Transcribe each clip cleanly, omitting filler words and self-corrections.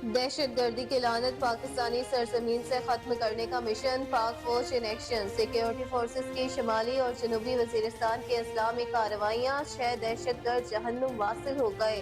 دہشت گردی کی لعنت پاکستانی سرزمین سے ختم کرنے کا مشن پاک فوج ان ایکشن سیکیورٹی فورسز کی شمالی اور جنوبی وزیرستان کے اضلاع میں کارروائیاں 6 دہشت گرد جہنم واصل ہو گئے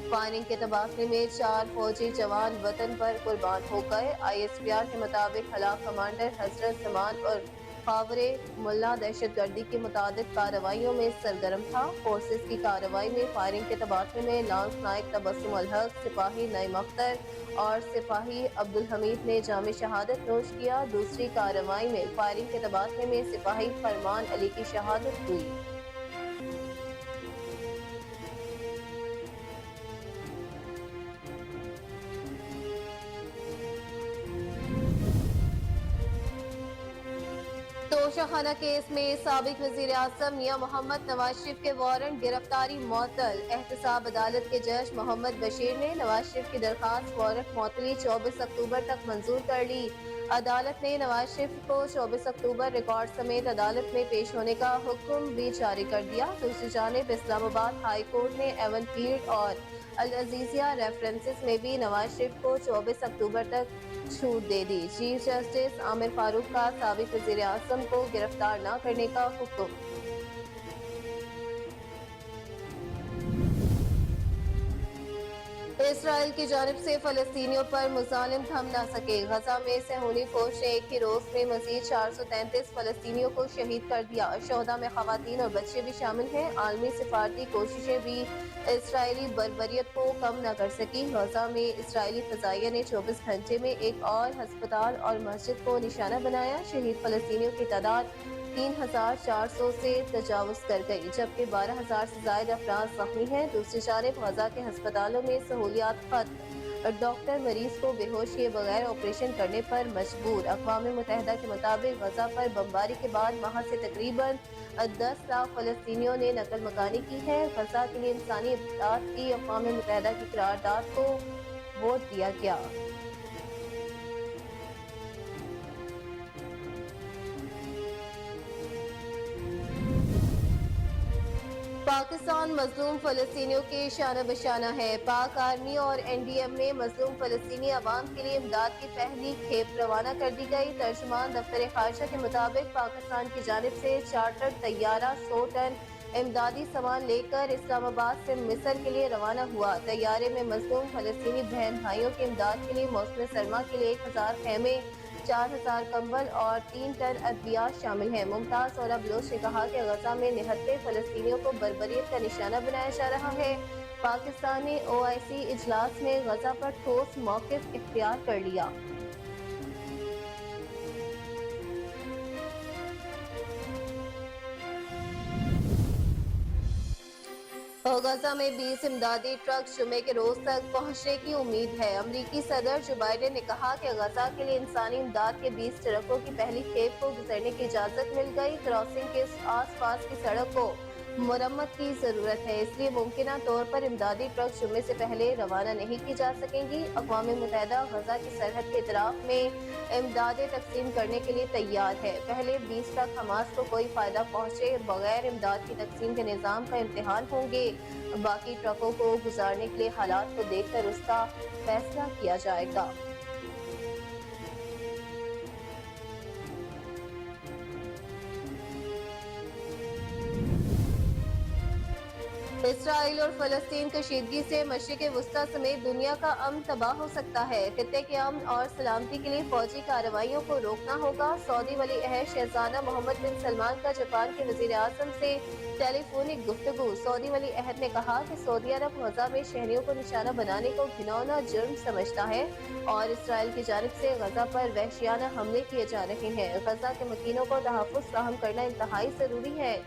فائرنگ کے تباہی میں 4 فوجی جوان وطن پر قربان ہو گئے ISPR کے مطابق ہلاک کمانڈر حضرت زمان اور خاور ملا دہشت گردی کی متعدد کارروائیوں میں سرگرم تھا فورسز کی کارروائی میں فائرنگ کے تباہی میں لانس نائک تبسم الحق سپاہی نعیم اختر اور سپاہی عبدالحمید نے جام شہادت نوش کیا دوسری کارروائی میں فائرنگ کے تباہی میں سپاہی فرمان علی کی شہادت ہوئی توشہ خانہ کیس میں سابق وزیر اعظم میاں محمد نواز شریف کے وارنٹ گرفتاری معطل احتساب عدالت کے جج محمد بشیر نے نواز شریف کی درخواست وارنٹ معطلی 24 اکتوبر تک منظور کر لی عدالت نے نواز شریف کو 24 اکتوبر ریکارڈ سمیت عدالت میں پیش ہونے کا حکم بھی جاری کر دیا دوسری جانب اسلام آباد ہائی کورٹ نے ایون فیلڈ اور العزیزیہ ریفرنسز میں بھی نواز شریف کو 24 اکتوبر تک چھوٹ دے دی چیف جسٹس عامر فاروق کا سابق وزیر اعظم کو گرفتار نہ کرنے کا حکم اسرائیل کی جانب سے فلسطینیوں پر مظالم تھم نہ سکے غزہ میں صہیونی فوج نے ایک ہی روز میں مزید 433 فلسطینیوں کو شہید کر دیا شہداء میں خواتین اور بچے بھی شامل ہیں عالمی سفارتی کوششیں بھی اسرائیلی بربریت کو کم نہ کر سکی غزہ میں اسرائیلی فضائیہ نے 24 گھنٹے میں ایک اور ہسپتال اور مسجد کو نشانہ بنایا شہید فلسطینیوں کی تعداد 3,400 سے تجاوز کر گئی جبکہ 12,000 سے زائد افراد زخمی ہیں دوسری جانب غزہ کے ہسپتالوں میں سہولیات ختم ڈاکٹر مریض کو بے ہوش کیے بغیر آپریشن کرنے پر مجبور اقوام متحدہ کے مطابق غزہ پر بمباری کے بعد وہاں سے تقریباً 10 لاکھ فلسطینیوں نے نقل مکانی کی ہے غزہ کے لیے انسانی امداد کی اقوام متحدہ کی قرارداد کو ووٹ دیا گیا پاکستان مظلوم فلسطینیوں کے شانہ بشانہ ہے پاک آرمی اور NDM میں مظلوم فلسطینی عوام کے لیے امداد کی پہلی کھیپ روانہ کر دی گئی ترجمان دفتر خارجہ کے مطابق پاکستان کی جانب سے چارٹر طیارہ 100 ٹن امدادی سامان لے کر اسلام آباد سے مصر کے لیے روانہ ہوا طیارے میں مظلوم فلسطینی بہن بھائیوں کی امداد کے لیے موسم سرما کے لیے 1000 خیمے 4,000 کمبل اور 3 ٹن ادویات شامل ہیں ممتاز سورا بلوچ نے کہا کہ غزہ میں نہتے فلسطینیوں کو بربریت کا نشانہ بنایا جا رہا ہے پاکستان نے OIC اجلاس میں غزہ پر ٹھوس موقف اختیار کر لیا غزہ میں 20 امدادی ٹرک جمعے کے روز تک پہنچنے کی امید ہے امریکی صدر جو بائیڈن نے کہا کہ غزہ کے لیے انسانی امداد کے 20 ٹرکوں کی پہلی کھیپ کو گزرنے کی اجازت مل گئی کراسنگ کے آس پاس کی سڑک کو مرمت کی ضرورت ہے اس لیے ممکنہ طور پر امدادی ٹرک جمعے سے پہلے روانہ نہیں کی جا سکیں گی اقوام متحدہ غزہ کی سرحد کے اطراف میں امدادیں تقسیم کرنے کے لیے تیار ہے پہلے 20 ٹرک حماس کو کوئی فائدہ پہنچے بغیر امداد کی تقسیم کے نظام کا امتحان ہوں گے باقی ٹرکوں کو گزارنے کے لیے حالات کو دیکھ کر اس کا فیصلہ کیا جائے گا اسرائیل اور فلسطین کشیدگی سے مشرق وسطی سمیت دنیا کا امن تباہ ہو سکتا ہے خطے کے امن اور سلامتی کے لیے فوجی کارروائیوں کو روکنا ہوگا سعودی ولی عہد شہزادہ محمد بن سلمان کا جاپان کے وزیر اعظم سے ٹیلی فونک گفتگو سعودی ولی عہد نے کہا کہ سعودی عرب غزہ میں شہریوں کو نشانہ بنانے کو گھناؤنا جرم سمجھتا ہے اور اسرائیل کی جانب سے غزہ پر وحشیانہ حملے کیے جا رہے ہیں غزہ کے مکینوں کو تحفظ فراہم کرنا انتہائی ضروری ہے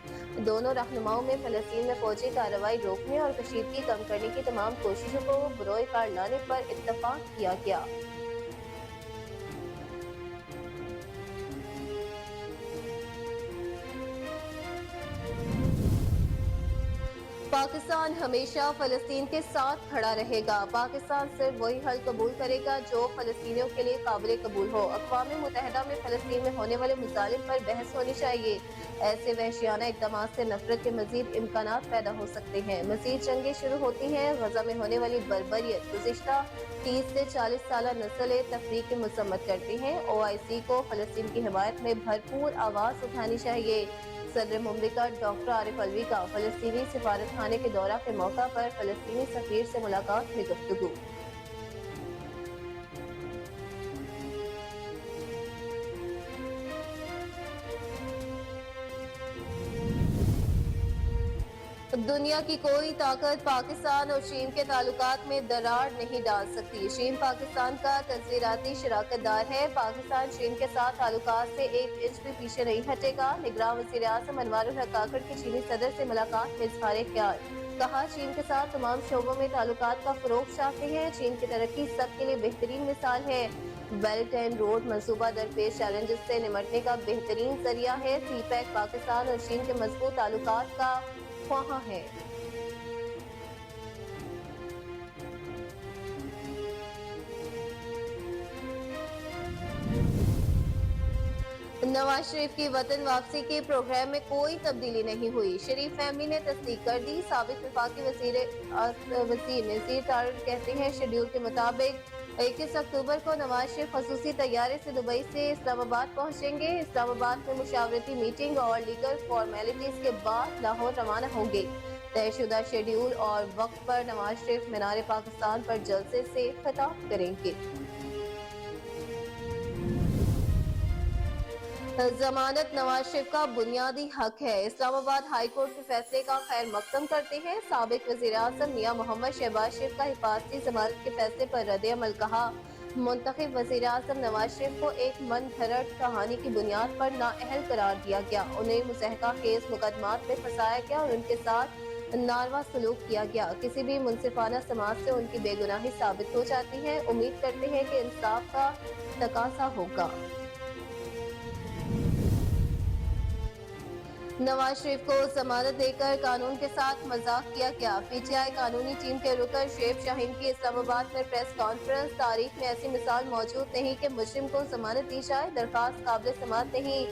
دونوں رہنماؤں میں فلسطین میں فوجی کارروائی روکنے اور کشیدگی کم کرنے کی تمام کوششوں کو بروئے کار لانے پر اتفاق کیا گیا پاکستان ہمیشہ فلسطین کے ساتھ کھڑا رہے گا۔ پاکستان صرف وہی حل قبول کرے گا جو فلسطینیوں کے لیے قابل قبول ہو۔ اقوام متحدہ میں فلسطین میں ہونے والے مظالم پر بحث ہونی چاہیے۔ ایسے وحشیانہ اقدامات سے نفرت کے مزید امکانات پیدا ہو سکتے ہیں۔ مزید جنگیں شروع ہوتی ہیں۔ غزہ میں ہونے والی بربریت گزشتہ 30 سے 40 سالہ نسل تفریق کی مذمت کرتی ہیں۔ OIC کو فلسطین کی حمایت میں بھرپور آواز اٹھانی چاہیے۔ صدر مملکت ڈاکٹر عارف علوی کا فلسطینی سفارتخانے کے دورہ کے موقع پر فلسطینی سفیر سے ملاقات میں گفتگو۔ دنیا کی کوئی طاقت پاکستان اور چین کے تعلقات میں درار نہیں ڈال سکتی۔ چین پاکستان کا تصویراتی شراکت دار ہے۔ پاکستان چین کے ساتھ تعلقات سے 1 انچ بھی پیچھے نہیں ہٹے گا۔ نگراں وزیر اعظم انوار الحق کاکڑ کی چینی صدر سے ملاقات میں اظہار خیال۔ کہا چین کے ساتھ تمام شعبوں میں تعلقات کا فروغ چاہتے ہیں۔ چین کی ترقی سب کے لیے بہترین مثال ہے۔ بیلٹ اینڈ روڈ منصوبہ درپیش چیلنجز سے نمٹنے کا بہترین ذریعہ ہے۔ سی پیک پاکستان اور چین کے مضبوط تعلقات کا خواہاں ہے۔ نواز شریف کی وطن واپسی کے پروگرام میں کوئی تبدیلی نہیں ہوئی۔ شریف فیملی نے تصدیق کر دی۔ سابق وفاقی وزیر نذیر طارق کہتے ہیں شیڈول کے مطابق 21 اکتوبر کو نواز شریف خصوصی طیارے سے دبئی سے اسلام آباد پہنچیں گے۔ اسلام آباد میں مشاورتی میٹنگ اور لیگل فارمیلٹیز کے بعد لاہور روانہ ہوں گے۔ طے شدہ شیڈول اور وقت پر نواز شریف مینار پاکستان پر جلسے سے خطاب کریں گے۔ ضمانت نواز شریف کا بنیادی حق ہے۔ اسلام آباد ہائی کورٹ کے فیصلے کا خیر مقدم کرتے ہیں۔ سابق وزیر اعظم میاں محمد شہباز شریف کا حفاظتی ضمانت کے فیصلے پر رد عمل۔ کہا منتخب وزیر اعظم نواز شریف کو ایک من گھڑت کہانی کی بنیاد پر نااہل قرار دیا گیا۔ انہیں مضحکہ خیز مقدمات میں پھنسایا گیا اور ان کے ساتھ ناروا سلوک کیا گیا۔ کسی بھی منصفانہ سماج سے ان کی بے گناہی ثابت ہو جاتی ہے۔ امید کرتے ہیں کہ انصاف کا تقاضا ہوگا۔ نواز شریف کو ضمانت دے کر قانون کے ساتھ مذاق کیا گیا۔ PTI قانونی ٹیم کے رکن شعیب شاہین کی اسلام آباد میں پریس کانفرنس۔ تاریخ میں ایسی مثال موجود نہیں کہ مجرم کو ضمانت دی جائے۔ درخواست قابل سماعت نہیں۔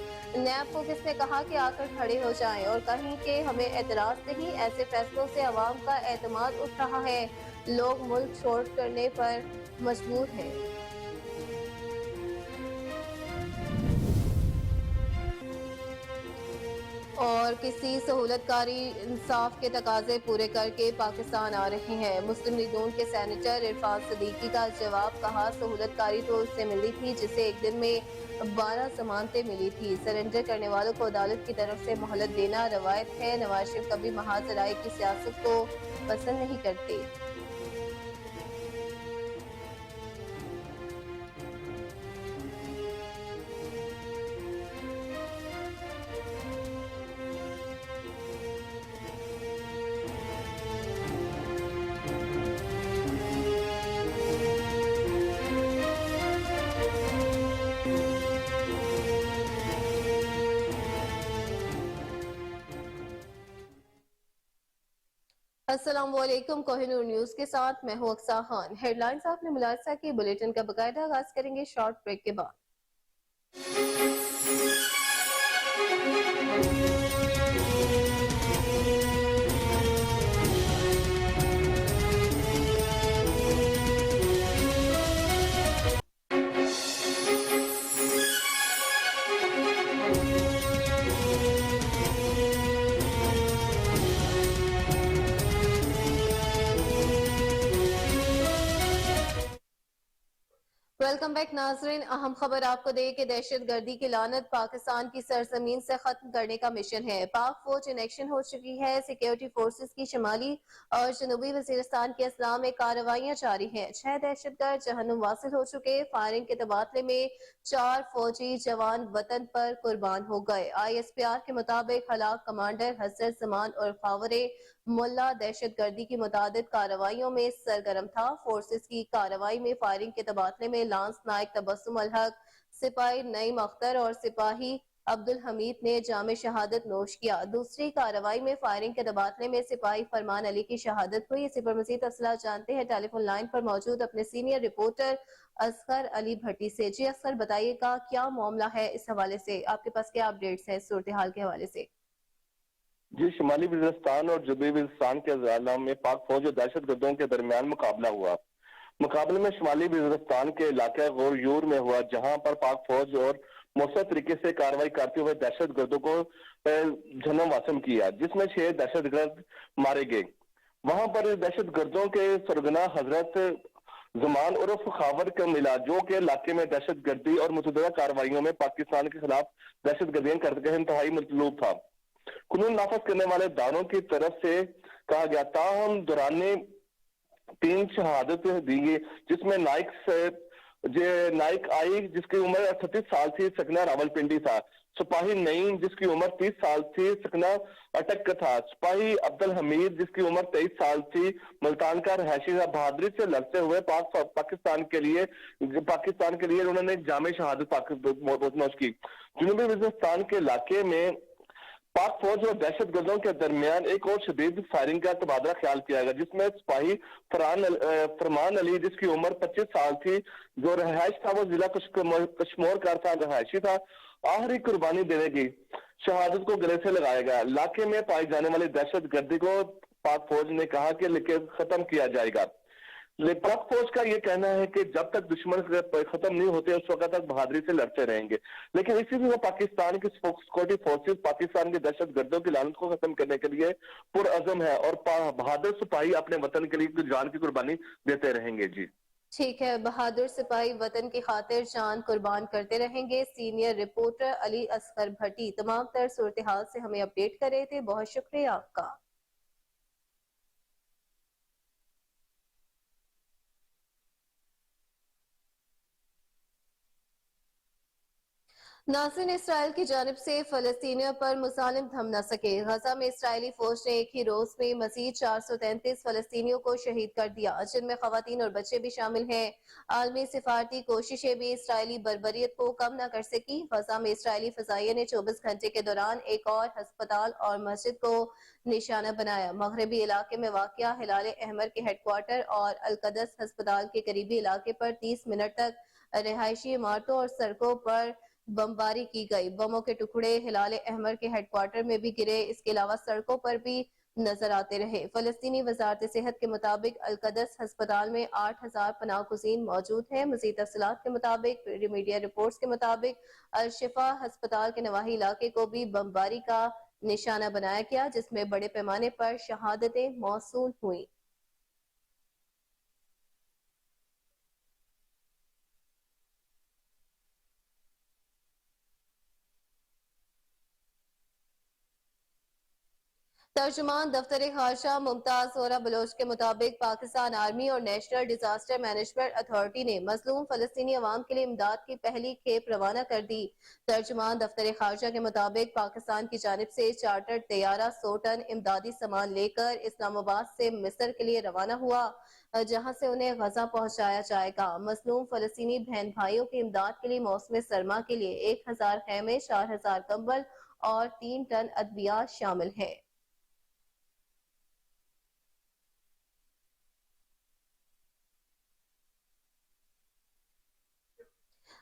نیب کو کس نے کہا کہ آ کر کھڑے ہو جائیں اور کہیں کہ ہمیں اعتراض نہیں۔ ایسے فیصلوں سے عوام کا اعتماد اٹھ رہا ہے۔ لوگ ملک چھوڑ کرنے پر مجبور ہیں۔ اور کسی سہولت کاری انصاف کے تقاضے پورے کر کے پاکستان آ رہے ہیں۔ مسلم لیگ نون کے سینیٹر عرفان صدیقی کا جواب۔ کہا سہولت کاری تو اس سے ملی تھی جسے ایک دن میں 12 ضمانتیں ملی تھی۔ سرنڈر کرنے والوں کو عدالت کی طرف سے مہلت دینا روایت ہے۔ نواز شریف کبھی محاذ رائے کی سیاست کو پسند نہیں کرتے۔ السلام علیکم، کوہ نور نیوز کے ساتھ میں ہوں اقصیٰ خان۔ ہیڈ لائنز آپ نے ملاحظہ کی، بلیٹن کا باقاعدہ آغاز کریں گے شارٹ بریک کے بعد۔ ویلکم بیک ناظرین، اہم خبر آپ کو دے کہ دہشت گردی کی لعنت پاکستان کی سرزمین سے ختم کرنے کا مشن ہے۔ پاک فوج ان ایکشن ہو چکی ہے۔ سیکیورٹی فورسز کی شمالی اور جنوبی وزیرستان کے اضلاع میں کارروائیاں جاری ہیں۔ 6 دہشت گرد جہنم واصل ہو چکے۔ فائرنگ کے تبادلے میں 4 فوجی جوان وطن پر قربان ہو گئے۔ ISPR کے مطابق ہلاک کمانڈر حضرت زمان اور خاور ملا دہشت گردی کی متعدد کارروائیوں میں سرگرم تھا۔ فورسز کی کارروائی میں فائرنگ کے تبادلے میں لانس نائک تبسم الحق، سپاہی نعیم اختر اور سپاہی عبد الحمید نے جامع شہادت نوش کیا۔ دوسری کارروائی میں فائرنگ کے تبادلے میں سپاہی فرمان علی کی شہادت ہوئی۔ اسی پر مزید تفصیلات جانتے ہیں ٹیلی فون لائن پر موجود اپنے سینئر رپورٹر اصغر علی بھٹی سے۔ جی اصغر، بتائیے گا کیا معاملہ ہے، اس حوالے سے آپ کے پاس کیا اپڈیٹس ہیں صورتحال کے حوالے سے؟ جی، شمالی وزیرستان اور جنوبی وزیرستان کے اضلاع میں پاک فوج اور دہشت گردوں کے درمیان مقابلہ ہوا۔ مقابلے میں شمالی وزیرستان کے علاقہ غوریور میں ہوا، جہاں پر پاک فوج اور مؤثر طریقے سے کارروائی کرتے ہوئے دہشت گردوں کو جہنم واسم کیا، جس میں 6 دہشت گرد مارے گئے۔ وہاں پر دہشت گردوں کے سرگنا حضرت زمان عرف خاور کا ملا، جو کہ علاقے میں دہشت گردی اور متعددہ کارروائیوں میں پاکستان کے خلاف دہشت گردیاں کرتے انتہائی مطلوب تھا۔ قانون نافذ کرنے والے داروں کی طرف سے کہا گیا، تاہم دوران 3 شہادت دی گئی، جس میں نائک آئی جس کی عمر 38 سال تھی، سکنہ راول پنڈی تھا۔ سپاہی نعیم جس کی عمر 30 سال تھی، سکنہ اٹک کا تھا۔ سپاہی عبد الحمید جس کی عمر 23 سال تھی، ملتان کا رہائشی تھا۔ بہادری سے لڑتے ہوئے پاکستان کے لیے انہوں نے جامع شہادت نوش کی۔ جنوبی وزیرستان کے علاقے میں پاک فوج اور دہشت گردوں کے درمیان ایک اور شدید فائرنگ کا تبادلہ خیال کیا گیا، جس میں سپاہی فرمان علی جس کی عمر 25 سال تھی، جو رہائش تھا وہ ضلع کشمور کا رہائشی تھا، آخری قربانی دینے کی شہادت کو گلے سے لگایا گیا۔ علاقے میں پائی جانے والی دہشت گردی کو پاک فوج نے کہا کہ ختم کیا جائے گا۔ پاک فوج کا یہ کہنا ہے کہ جب تک دشمن ختم نہیں ہوتے اس وقت تک بہادری سے لڑتے رہیں گے، لیکن اسی بھی وہ پاکستان کی سیکورٹی فورسز پاکستان کے دہشت گردوں کی لعنت کو ختم کرنے کے لیے پرعزم ہے، اور بہادر سپاہی اپنے وطن کے لیے جان کی قربانی دیتے رہیں گے۔ جی ٹھیک ہے، بہادر سپاہی وطن کی خاطر جان قربان کرتے رہیں گے۔ سینئر رپورٹر علی اصغر بھٹی تمام تر صورتحال سے ہمیں اپڈیٹ کر رہے تھے، بہت شکریہ آپ کا۔ ناظرین، اسرائیل کی جانب سے فلسطینیوں پر مظالم تھم نہ سکے۔ غزہ میں اسرائیلی فوج نے ایک ہی روز میں مزید 433 فلسطینیوں کو شہید کر دیا، جن میں خواتین اور بچے بھی شامل ہیں۔ عالمی سفارتی کوششیں بھی اسرائیلی بربریت کو کم نہ کر سکی۔ غزہ میں اسرائیلی فضائیہ نے 24 گھنٹے کے دوران ایک اور ہسپتال اور مسجد کو نشانہ بنایا۔ مغربی علاقے میں واقع ہلال احمر کے ہیڈ کوارٹر اور القدس ہسپتال کے قریبی علاقے پر 30 منٹ تک رہائشی عمارتوں اور سڑکوں پر بمباری کی گئی۔ بموں کے ٹکڑے ہلال احمر کے ہیڈ کوارٹر میں بھی گرے، اس کے علاوہ سڑکوں پر بھی نظر آتے رہے۔ فلسطینی وزارت صحت کے مطابق القدس ہسپتال میں 8000 پناہ گزین موجود ہیں۔ مزید تفصیلات کے مطابق میڈیا رپورٹس کے مطابق الشفا ہسپتال کے نواحی علاقے کو بھی بمباری کا نشانہ بنایا گیا، جس میں بڑے پیمانے پر شہادتیں موصول ہوئیں۔ ترجمان دفتر خارجہ ممتاز زہرا بلوچ کے مطابق پاکستان آرمی اور نیشنل ڈیزاسٹر مینجمنٹ اتھارٹی نے مظلوم فلسطینی عوام کے لیے امداد کی پہلی کھیپ روانہ کر دی۔ ترجمان دفتر خارجہ کے مطابق پاکستان کی جانب سے چارٹرڈ طیارہ 100 ٹن امدادی سامان لے کر اسلام آباد سے مصر کے لیے روانہ ہوا، جہاں سے انہیں غزہ پہنچایا جائے گا۔ مظلوم فلسطینی بہن بھائیوں کی امداد کے لیے موسم سرما کے لیے 1000 خیمے، 4000 کمبل اور 3 ٹن ادویات شامل ہیں۔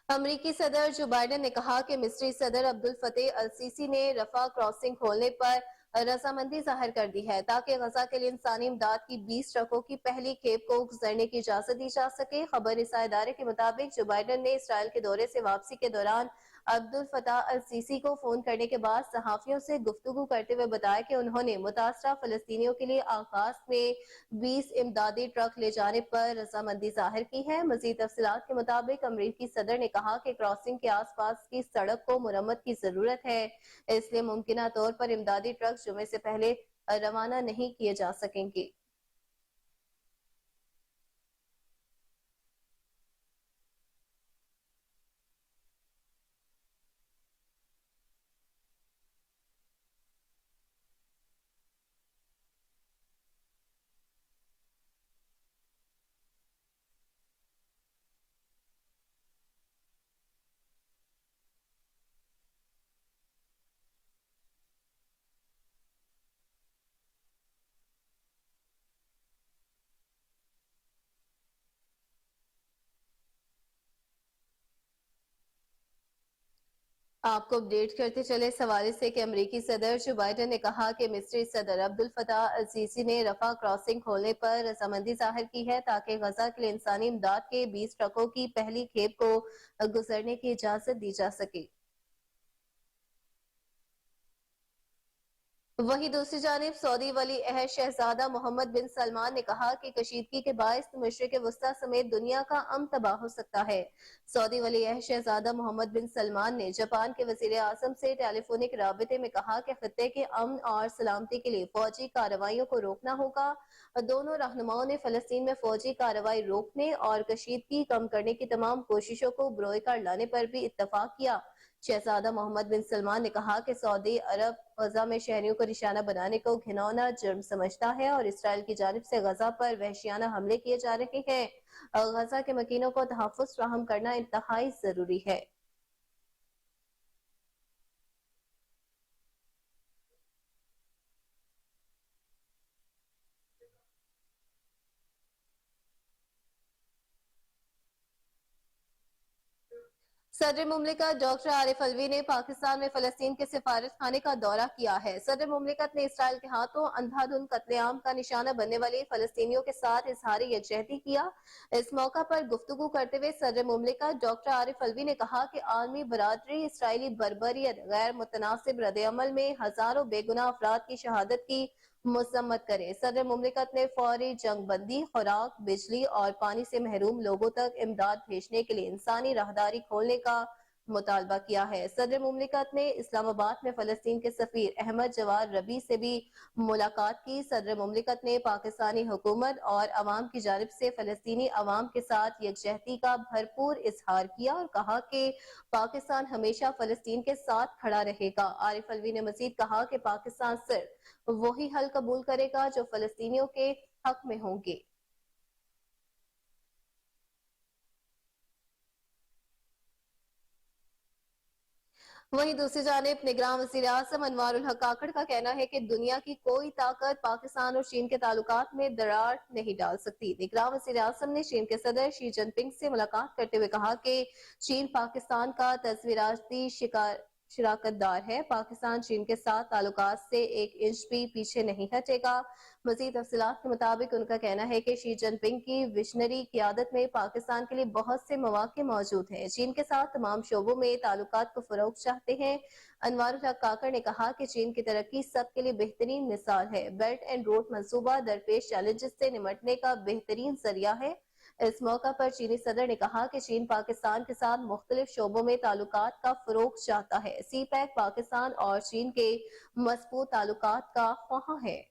امریکی صدر جو بائیڈن نے کہا کہ مصری صدر عبد الفتح السیسی نے رفح کراسنگ کھولنے پر رضامندی ظاہر کر دی ہے، تاکہ غزہ کے لیے انسانی امداد کی 20 ٹرکوں کی پہلی کھیپ کو گزرنے کی اجازت دی جا سکے۔ خبر رساں ادارے کے مطابق جو بائیڈن نے اسرائیل کے دورے سے واپسی کے دوران عبد الفتح السیسی کو فون کرنے کے بعد صحافیوں سے گفتگو کرتے ہوئے بتایا کہ انہوں نے متاثرہ فلسطینیوں کے لیے آغاز میں 20 امدادی ٹرک لے جانے پر رضامندی ظاہر کی ہے۔ مزید تفصیلات کے مطابق امریکی صدر نے کہا کہ کراسنگ کے آس پاس کی سڑک کو مرمت کی ضرورت ہے، اس لیے ممکنہ طور پر امدادی ٹرک جمعے سے پہلے روانہ نہیں کیے جا سکیں گے۔ آپ کو اپڈیٹ کرتے چلے اس حوالے سے کہ امریکی صدر جو بائیڈن نے کہا کہ مصری صدر عبدالفتاح السیسی نے رفح کراسنگ کھولنے پر رضامندی ظاہر کی ہے تاکہ غزہ کے لیے انسانی امداد کے 20 ٹرکوں کی پہلی کھیپ کو گزرنے کی اجازت دی جا سکے۔ وہیں دوسری جانب سعودی ولی عہد شہزادہ محمد بن سلمان نے کہا کہ کشیدگی کے باعث مشرق وسطی سمیت دنیا کا امن تباہ ہو سکتا ہے۔ سعودی ولی عہد شہزادہ محمد بن سلمان نے جاپان کے وزیر اعظم سے ٹیلی فونک رابطے میں کہا کہ خطے کے امن اور سلامتی کے لیے فوجی کارروائیوں کو روکنا ہوگا۔ دونوں رہنماؤں نے فلسطین میں فوجی کارروائی روکنے اور کشیدگی کم کرنے کی تمام کوششوں کو بروئے کار لانے پر بھی اتفاق کیا۔ شہزادہ محمد بن سلمان نے کہا کہ سعودی عرب غزہ میں شہریوں کو نشانہ بنانے کو گھناؤنا جرم سمجھتا ہے اور اسرائیل کی جانب سے غزہ پر وحشیانہ حملے کیے جا رہے ہیں۔ غزہ کے مکینوں کو تحفظ فراہم کرنا انتہائی ضروری ہے۔ صدر مملکت ڈاکٹر عارف الوی نے پاکستان میں فلسطین کے سفارت خانے کا دورہ کیا ہے۔ صدر مملکت نے اسرائیل کے ہاتھوں اندھا دھند قتل عام کا نشانہ بننے والے فلسطینیوں کے ساتھ اظہار یکجہتی کیا۔ اس موقع پر گفتگو کرتے ہوئے صدر مملکت ڈاکٹر عارف الوی نے کہا کہ عالمی برادری اسرائیلی بربریت غیر متناسب رد عمل میں ہزاروں بے گناہ افراد کی شہادت کی مذمت کرے۔ صدر مملکت نے فوری جنگ بندی، خوراک، بجلی اور پانی سے محروم لوگوں تک امداد بھیجنے کے لیے انسانی راہداری کھولنے کا مطالبہ کیا ہے۔ صدر مملکت نے اسلام آباد میں فلسطین کے سفیر احمد جواد ربیع سے بھی ملاقات کی۔ صدر مملکت نے پاکستانی حکومت اور عوام کی جانب سے فلسطینی عوام کے ساتھ یکجہتی کا بھرپور اظہار کیا اور کہا کہ پاکستان ہمیشہ فلسطین کے ساتھ کھڑا رہے گا۔ عارف الوی نے مزید کہا کہ پاکستان صرف وہی حل قبول کرے گا جو فلسطینیوں کے حق میں ہوں گے۔ وہیں دوسری جانب نگراں وزیر اعظم انوار الحق کاکڑ کا کہنا ہے کہ دنیا کی کوئی طاقت پاکستان اور چین کے تعلقات میں دراڑ نہیں ڈال سکتی۔ نگراں وزیر اعظم نے چین کے صدر شی جن پنگ سے ملاقات کرتے ہوئے کہا کہ چین پاکستان کا تصویراتی شراکت دار ہے۔ پاکستان چین کے ساتھ تعلقات سے ایک انچ بھی پیچھے نہیں ہٹے گا۔ مزید تفصیلات کے مطابق ان کا کہنا ہے کہ شی جن پنگ کی وژنری قیادت میں پاکستان کے لیے بہت سے مواقع موجود ہیں۔ چین کے ساتھ تمام شعبوں میں تعلقات کو فروغ چاہتے ہیں۔ انوار الحق کاکڑ نے کہا کہ چین کی ترقی سب کے لیے بہترین مثال ہے۔ بیلٹ اینڈ روڈ منصوبہ درپیش چیلنجز سے نمٹنے کا بہترین ذریعہ ہے۔ اس موقع پر چینی صدر نے کہا کہ چین پاکستان کے ساتھ مختلف شعبوں میں تعلقات کا فروغ چاہتا ہے۔ سی پیک پاکستان اور چین کے مضبوط تعلقات کا خواہاں ہے۔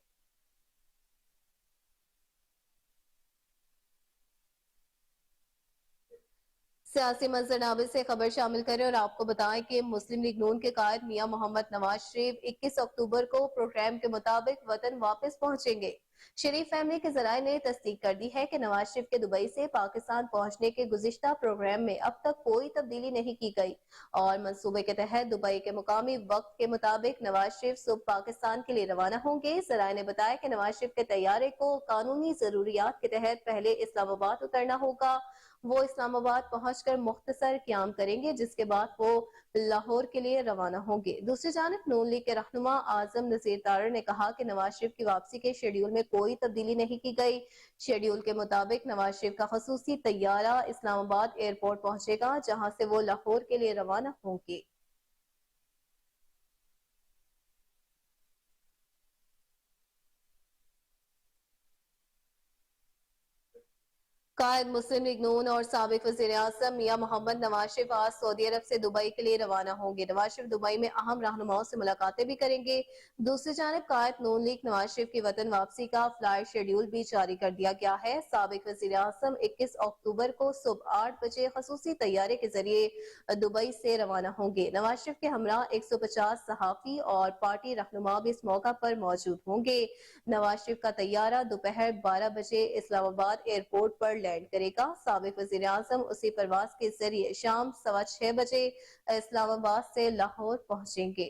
سیاسی منظرنامے سے خبر شامل کریں اور آپ کو بتائیں کہ مسلم لیگ نون کے قائد میاں محمد نواز شریف 21 اکتوبر کو پروگرام کے مطابق وطن واپس پہنچیں گے۔ شریف فیملی کے ذرائع نے تصدیق کر دی ہے کہ نواز شریف کے دبئی سے پاکستان پہنچنے کے گزشتہ پروگرام میں اب تک کوئی تبدیلی نہیں کی گئی اور منصوبے کے تحت دبئی کے مقامی وقت کے مطابق نواز شریف صبح پاکستان کے لیے روانہ ہوں گے۔ ذرائع نے بتایا کہ نواز شریف کے طیارے کو قانونی ضروریات کے تحت پہلے اسلام آباد اترنا ہوگا۔ وہ اسلام آباد پہنچ کر مختصر قیام کریں گے جس کے بعد وہ لاہور کے لیے روانہ ہوں گے۔ دوسری جانب نون لیگ کے رہنما اعظم نذیر تارڑ نے کہا کہ نواز شریف کی واپسی کے شیڈول میں کوئی تبدیلی نہیں کی گئی۔ شیڈول کے مطابق نواز شریف کا خصوصی طیارہ اسلام آباد ایئرپورٹ پہنچے گا جہاں سے وہ لاہور کے لیے روانہ ہوں گے۔ قائد مسلم لیگ نون اور سابق وزیر اعظم میاں محمد نواز شریف آج سعودی عرب سے دبئی کے لیے روانہ ہوں گے۔ نواز شریف دبئی میں اہم رہنماؤں سے ملاقاتیں بھی کریں گے۔ دوسری جانب قائد نون لیگ نواز شریف کی وطن واپسی کا فلائٹ شیڈول بھی جاری کر دیا گیا ہے۔ سابق وزیر اعظم 21 اکتوبر کو صبح 8 بجے خصوصی طیارے کے ذریعے دبئی سے روانہ ہوں گے۔ نواز شریف کے ہمراہ 150 صحافی اور پارٹی رہنما بھی اس موقع پر موجود ہوں گے۔ نواز شریف کا طیارہ دوپہر 12 بجے اسلام آباد ایئرپورٹ پر لینڈ کرے گا۔ سابق وزیر اعظم اسی پرواز کے ذریعے شام 6:15 بجے اسلام آباد سے لاہور پہنچیں گے۔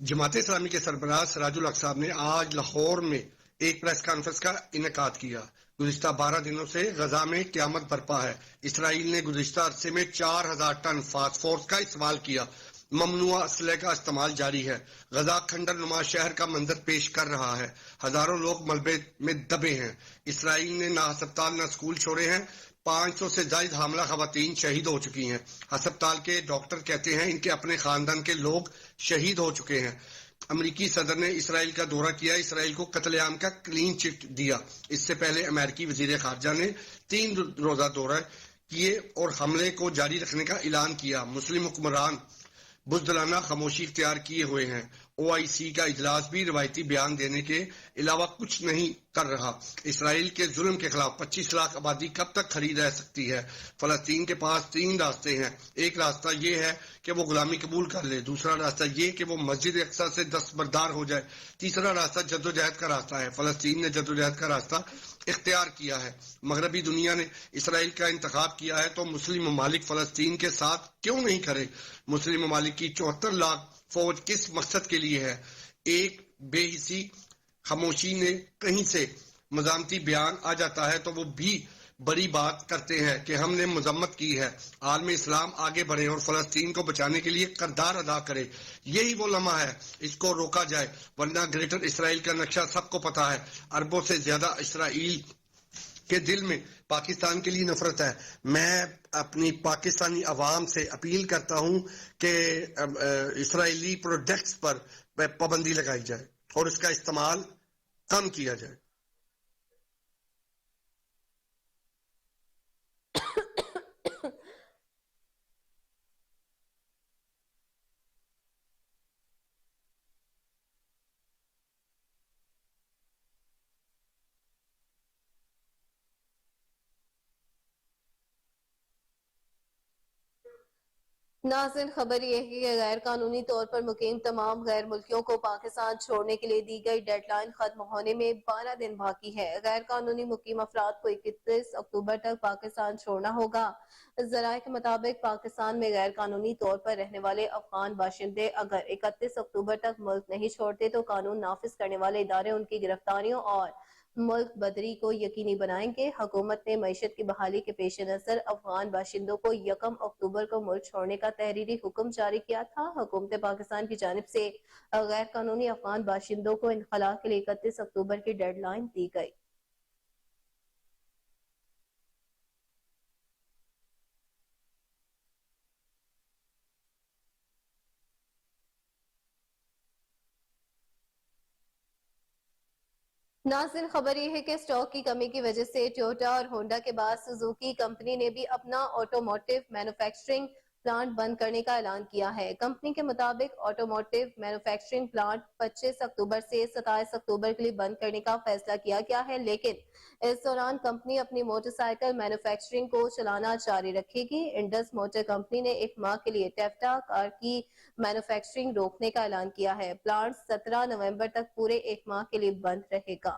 جماعت اسلامی کے سربراہ سراج الحق صاحب نے آج لاہور میں ایک پریس کانفرنس کا انعقاد کیا۔ گزشتہ 12 دنوں سے غزہ میں قیامت برپا ہے۔ اسرائیل نے گزشتہ عرصے میں 4000 ٹن فاسفورس کا استعمال کیا۔ ممنوعہ اسلحے کا استعمال جاری ہے۔ غزہ کھنڈر نما شہر کا منظر پیش کر رہا ہے۔ ہزاروں لوگ ملبے میں دبے ہیں۔ اسرائیل نے نہ ہسپتال نہ اسکول چھوڑے ہیں۔ 500 سے زائد حاملہ خواتین شہید ہو چکی ہیں۔ ہسپتال کے ڈاکٹر کہتے ہیں ان کے اپنے خاندان کے لوگ شہید ہو چکے ہیں۔ امریکی صدر نے اسرائیل کا دورہ کیا، اسرائیل کو قتل عام کا کلین چٹ دیا۔ اس سے پہلے امریکی وزیر خارجہ نے 3 روزہ دورہ کیے اور حملے کو جاری رکھنے کا اعلان کیا۔ مسلم حکمران بزدلانہ خاموشی اختیار کیے ہوئے ہیں۔ OIC کا اجلاس بھی روایتی بیان دینے کے علاوہ کچھ نہیں کر رہا۔ اسرائیل کے ظلم کے خلاف 25 لاکھ آبادی کب تک کھڑی رہ سکتی ہے؟ فلسطین کے پاس 3 راستے ہیں۔ ایک راستہ یہ ہے کہ وہ غلامی قبول کر لے، دوسرا راستہ یہ کہ وہ مسجد اقصی سے دستبردار ہو جائے، تیسرا راستہ جدوجہد کا راستہ ہے۔ فلسطین نے جدوجہد کا راستہ اختیار کیا ہے۔ مغربی دنیا نے اسرائیل کا انتخاب کیا ہے تو مسلم ممالک فلسطین کے ساتھ کیوں نہیں کھڑے؟ مسلم ممالک کی 74 لاکھ فوج کس مقصد کے لیے ہے؟ ایک بے حسی خاموشی نے کہیں سے مزاحمتی بیان آ جاتا ہے تو وہ بھی بڑی بات کرتے ہیں کہ ہم نے مذمت کی ہے۔ عالم اسلام آگے بڑھے اور فلسطین کو بچانے کے لیے کردار ادا کرے۔ یہی وہ لمحہ ہے، اس کو روکا جائے، ورنہ گریٹر اسرائیل کا نقشہ سب کو پتا ہے۔ اربوں سے زیادہ اسرائیل کے دل میں پاکستان کے لیے نفرت ہے۔ میں اپنی پاکستانی عوام سے اپیل کرتا ہوں کہ اسرائیلی پروڈکٹس پر پابندی لگائی جائے اور اس کا استعمال کم کیا جائے۔ ناظرین، خبر یہ ہے کہ غیر قانونی طور پر مقیم تمام غیر ملکیوں کو پاکستان چھوڑنے کے لیے دی گئی ڈیڈ لائن ختم ہونے میں 12 دن باقی ہے۔ غیر قانونی مقیم افراد کو 31 اکتوبر تک پاکستان چھوڑنا ہوگا۔ ذرائع کے مطابق پاکستان میں غیر قانونی طور پر رہنے والے افغان باشندے اگر 31 اکتوبر تک ملک نہیں چھوڑتے تو قانون نافذ کرنے والے ادارے ان کی گرفتاریوں اور ملک بدری کو یقینی بنائیں گے۔ حکومت نے معیشت کی بحالی کے پیش نظر افغان باشندوں کو 1 اکتوبر کو ملک چھوڑنے کا تحریری حکم جاری کیا تھا۔ حکومت پاکستان کی جانب سے غیر قانونی افغان باشندوں کو انخلاء کے لیے 31 اکتوبر کی ڈیڈ لائن دی گئی۔ ناظرین، خبر یہ ہے کہ سٹاک کی کمی کی وجہ سے ٹویوٹا اور ہونڈا کے بعد سوزوکی کمپنی نے بھی اپنا آٹوموٹیو مینوفیکچرنگ پلانٹ بند کرنے کا اعلان کیا ہے۔ کمپنی کے مطابق آٹوموٹیو مینوفیکچرنگ پلانٹ 25 اکتوبر سے 27 اکتوبر کے لیے بند کرنے کا فیصلہ کیا گیا ہے، لیکن اس دوران کمپنی اپنی موٹر سائیکل مینوفیکچرنگ کو چلانا جاری رکھے گی۔ انڈس موٹر کمپنی نے 1 ماہ کے لیے ٹیفٹا کار کی مینوفیکچرنگ روکنے کا اعلان کیا ہے۔ پلانٹ 17 نومبر تک پورے 1 ماہ کے لیے بند رہے گا۔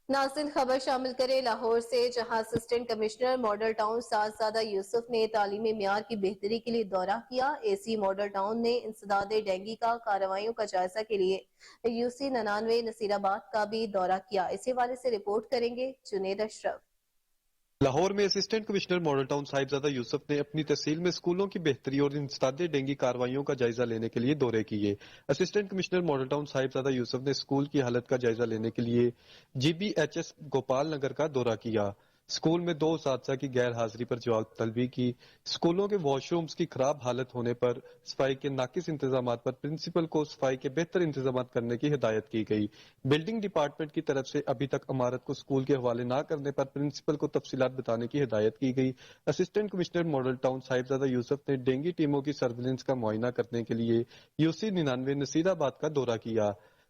ناظرین، خبر شامل کرے لاہور سے، جہاں اسسٹنٹ کمشنر ماڈل ٹاؤن سعدزادہ یوسف نے تعلیمی معیار کی بہتری کے لیے دورہ کیا۔ AC ماڈل ٹاؤن نے انسداد ڈینگی کا کارروائیوں کا جائزہ کے لیے UC 99 نصیر آباد کا بھی دورہ کیا۔ اسی حوالے سے رپورٹ کریں گے جنید اشرف۔ لاہور میں اسسٹنٹ کمشنر ماڈل ٹاؤن صاحبزادہ یوسف نے اپنی تحصیل میں اسکولوں کی بہتری اور انسداد ڈینگی کارروائیوں کا جائزہ لینے کے لیے دورے کیے۔ اسسٹنٹ کمشنر ماڈل ٹاؤن صاحبزادہ یوسف نے اسکول کی حالت کا جائزہ لینے کے لیے GBHS گوپال نگر کا دورہ کیا۔ اسکول میں 2 اساتذہ کی غیر حاضری پر جواب طلبی کی، اسکولوں کے واش رومز کی خراب حالت ہونے پر، صفائی کے ناقص انتظامات پر پرنسپل کو صفائی کے بہتر انتظامات کرنے کی ہدایت کی گئی۔ بلڈنگ ڈپارٹمنٹ کی طرف سے ابھی تک عمارت کو اسکول کے حوالے نہ کرنے پر پرنسپل کو تفصیلات بتانے کی ہدایت کی گئی۔ اسسٹنٹ کمشنر ماڈل ٹاؤن صاحبزادہ یوسف نے ڈینگی ٹیموں کی سرویلنس کا معائنہ کرنے کے لیے UC 99 نصیر آباد کا دورہ کیا۔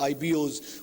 IBOs,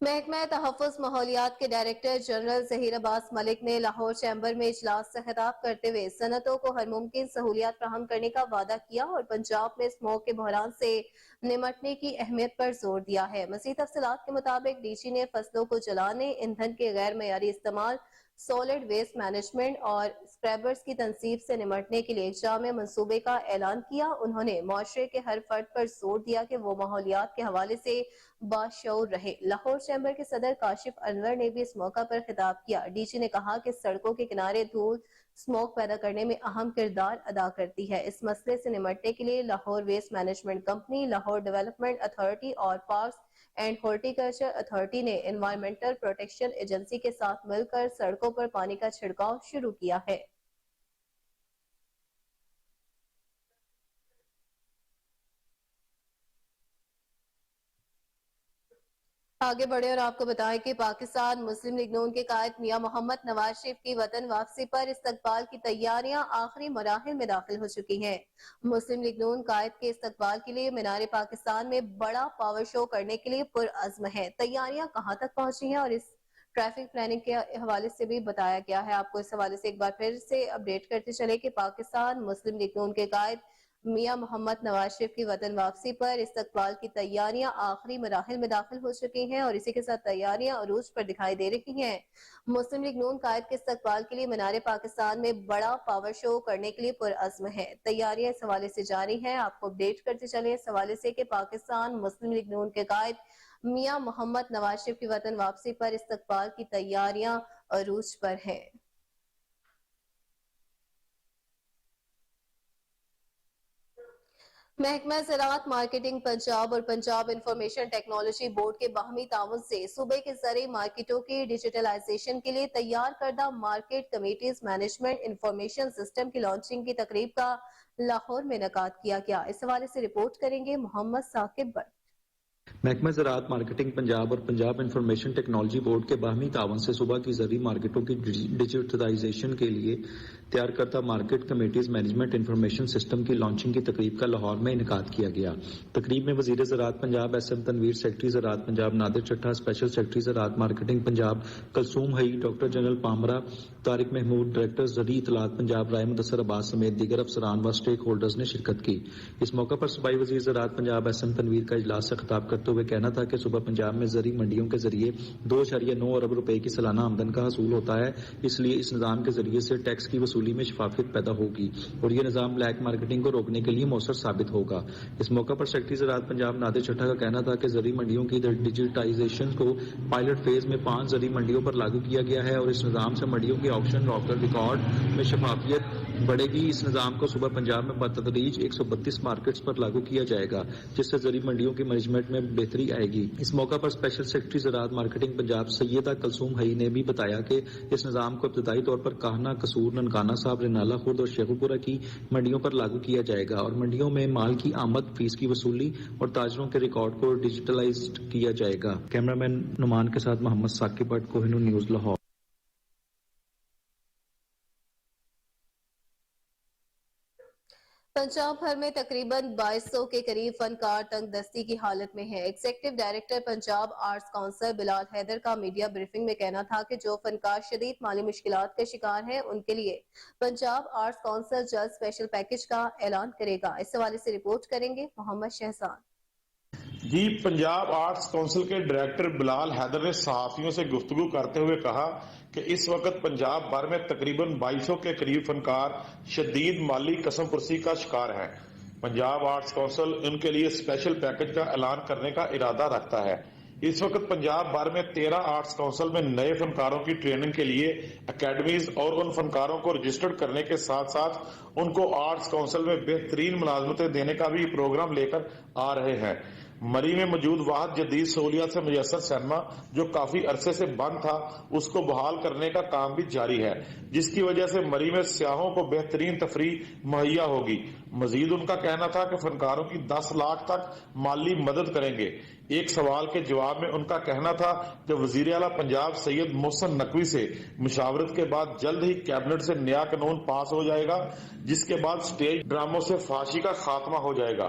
محکمہ تحفظ ماحولیات کے ڈائریکٹر جنرل ظہیر عباس ملک نے لاہور چیمبر میں اجلاس سے خطاب کرتے ہوئے صنعتوں کو ہر ممکن سہولیات فراہم کرنے کا وعدہ کیا اور پنجاب میں اسموگ کے بحران سے نمٹنے کی اہمیت پر زور دیا ہے۔ مزید تفصیلات کے مطابق ڈی جی نے فصلوں کو جلانے، ایندھن کے غیر معیاری استعمال، سالڈ ویسٹ مینجمنٹ اور اسکریبرز کی تنصیب سے نمٹنے کے لیے ایک جامع منصوبے کا اعلان کیا۔ انہوں نے معاشرے کے ہر فرد پر زور دیا کہ وہ ماحولیات کے حوالے سے باشعور رہے۔ لاہور چیمبر کے صدر کاشف انور نے بھی اس موقع پر خطاب کیا۔ ڈی جی نے کہا کہ سڑکوں کے کنارے دھول اسموگ پیدا کرنے میں اہم کردار ادا کرتی ہے۔ اس مسئلے سے نمٹنے کے لیے Lahore waste management company, Lahore development authority اور پارکس اینڈ ہارٹیکلچر اتھارٹی نے انوائرمنٹل پروٹیکشن ایجنسی کے ساتھ مل کر سڑکوں پر پانی کا چھڑکاؤ شروع کیا ہے۔ آگے بڑھے اور آپ کو بتائیں کہ پاکستان مسلم لیگ نون کے قائد میاں محمد نواز شریف کی وطن واپسی پر استقبال کی تیاریاں آخری مراحل میں داخل ہو چکی ہیں۔ مسلم لیگ نون قائد کے استقبال کے لیے مینار پاکستان میں بڑا پاور شو کرنے کے لیے پرعزم ہے۔ تیاریاں کہاں تک پہنچی ہیں اور اس ٹریفک پلاننگ کے حوالے سے بھی بتایا گیا ہے۔ آپ کو اس حوالے سے ایک بار پھر سے اپڈیٹ کرتے چلے کہ پاکستان مسلم لیگ نون کے قائد میاں محمد نواز شریف کی وطن واپسی پر استقبال کی تیاریاں آخری مراحل میں داخل ہو چکی ہیں اور اسی کے ساتھ تیاریاں عروج پر دکھائی دے رہی ہیں۔ مسلم لیگ نون قائد کے استقبال کے لیے مینار پاکستان میں بڑا پاور شو کرنے کے لیے پرعزم ہے۔ تیاریاں اس حوالے سے جاری ہیں۔ آپ کو اپڈیٹ کرتے چلے اس حوالے سے کہ پاکستان مسلم لیگ نون کے قائد میاں محمد نواز شریف کی وطن واپسی پر استقبال کی تیاریاں عروج پر ہیں۔ محکمہ زراعت مارکیٹنگ پنجاب اور پنجاب انفارمیشن ٹیکنالوجی بورڈ کے باہمی تعاون سے صوبے کے زرعی مارکیٹوں کی ڈیجیٹلائزیشن کے لیے تیار کردہ market committees management information system کی لانچنگ کی تقریب کا لاہور میں انعقاد کیا گیا۔ اس حوالے سے رپورٹ کریں گے محمد ثاقب بٹ۔ محکمہ زراعت مارکیٹنگ پنجاب اور پنجاب انفارمیشن ٹیکنالوجی بورڈ کے باہمی تعاون سے صوبہ کی زرعی مارکیٹوں کی ڈیجیٹلائزیشن کے لیے تیار کردہ market committees management information system کی لانچنگ کی تقریب کا لاہور میں انعقاد کیا گیا۔ تقریب میں وزیر زراعت Punjab S M Tanveer, secretary زراعت پنجاب نادر چٹھا، اسپیشل سیکرٹری زراعت marketing Punjab Kulsoom Hai, doctor general PAMRA, Tariq Mahmood, director زرعی اطلاعات پنجاب رائے مدثر عباس سمیت دیگر افسران و اسٹیک ہولڈرز نے شرکت کی۔ اس موقع پر صوبائی وزیر زراعت پنجاب ایس ایم تنویر کا اجلاس سے خطاب کرتے ہوئے کہنا تھا کہ صوبہ پنجاب میں زرعی منڈیوں کے ذریعے 2.9 ارب روپے کی سالانہ آمدن کا حصول ہوتا ہے، اس لیے اس نظام کے ذریعے سے ٹیکس کی وصولی میں شفافیت پیدا ہوگی اور یہ نظام بلیک مارکیٹنگ کو روکنے کے لیے مؤثر ثابت ہوگا۔ اس موقع پر سیکرٹری زراعت پنجاب نادر چٹھا کا کہنا تھا کہ زرعی منڈیوں کی ڈیجیٹائزیشن کو پائلٹ فیز میں 5 زرعی منڈیوں پر لاگو کیا گیا ہے اور اس نظام سے منڈیوں کے آکشن ریکارڈ میں شفافیت بڑھے گی۔ اس نظام کو صوبہ پنجاب میں بتدریج 132 مارکیٹس پر لاگو کیا جائے گا، جس سے زرعی منڈیوں کی مینجمنٹ میں بہتری آئے گی۔ اس موقع پر اسپیشل سیکرٹری زراعت مارکیٹنگ پنجاب سیدہ کلثوم حئی نے بھی بتایا کہ اس نظام کو ابتدائی طور پر کاہنا، قصور، ننکانہ صاحب، رنالہ خرد اور شیخو پورہ کی منڈیوں پر لاگو کیا جائے گا اور منڈیوں میں مال کی آمد، فیس کی وصولی اور تاجروں کے ریکارڈ کو ڈیجیٹلائزڈ کیا جائے گا۔ کیمرہ مین نعمان کے ساتھ محمد ثاقب بٹ، کوہ نور نیوز، لاہور۔ پنجاب بھر میں تقریباً 2200 کے قریب فنکار تنگ دستی کی حالت میں ہیں۔ Executive director Punjab Arts Council Bilal Haider کا میڈیا بریفنگ میں کہنا تھا کہ جو فنکار شدید مالی مشکلات کا شکار ہیں ان کے لیے پنجاب آرٹس کونسل جلد اسپیشل پیکج کا اعلان کرے گا۔ اس حوالے سے رپورٹ کریں گے محمد شہزاد۔ جی، پنجاب آرٹس کونسل کے ڈائریکٹر بلال حیدر نے صحافیوں سے گفتگو کرتے ہوئے کہا کہ اس وقت پنجاب بھر میں تقریباً 2200 کے قریب فنکار شدید مالی قسم پرسی کا شکار ہیں۔ پنجاب آرٹس کونسل ان کے لیے اسپیشل پیکج کا اعلان کرنے کا ارادہ رکھتا ہے۔ اس وقت پنجاب بھر میں 13 آرٹس کونسل میں نئے فنکاروں کی ٹریننگ کے لیے اکیڈمیز اور ان فنکاروں کو رجسٹرڈ کرنے کے ساتھ ساتھ ان کو آرٹس کونسل میں بہترین ملازمتیں دینے کا بھی پروگرام لے کر آ رہے ہیں۔ مری میں موجود واحد جدید سہولیات سے میسر سینما جو کافی عرصے سے بند تھا، اس کو بحال کرنے کا کام بھی جاری ہے، جس کی وجہ سے مری میں سیاحوں کو بہترین تفریح مہیا ہوگی۔ مزید ان کا کہنا تھا کہ فنکاروں کی 10 لاکھ تک مالی مدد کریں گے۔ ایک سوال کے جواب میں ان کا کہنا تھا کہ وزیر اعلیٰ پنجاب سید محسن نقوی سے مشاورت کے بعد جلد ہی کیبنٹ سے نیا قانون پاس ہو جائے گا، جس کے بعد سٹیج ڈراموں سے فحاشی کا خاتمہ ہو جائے گا۔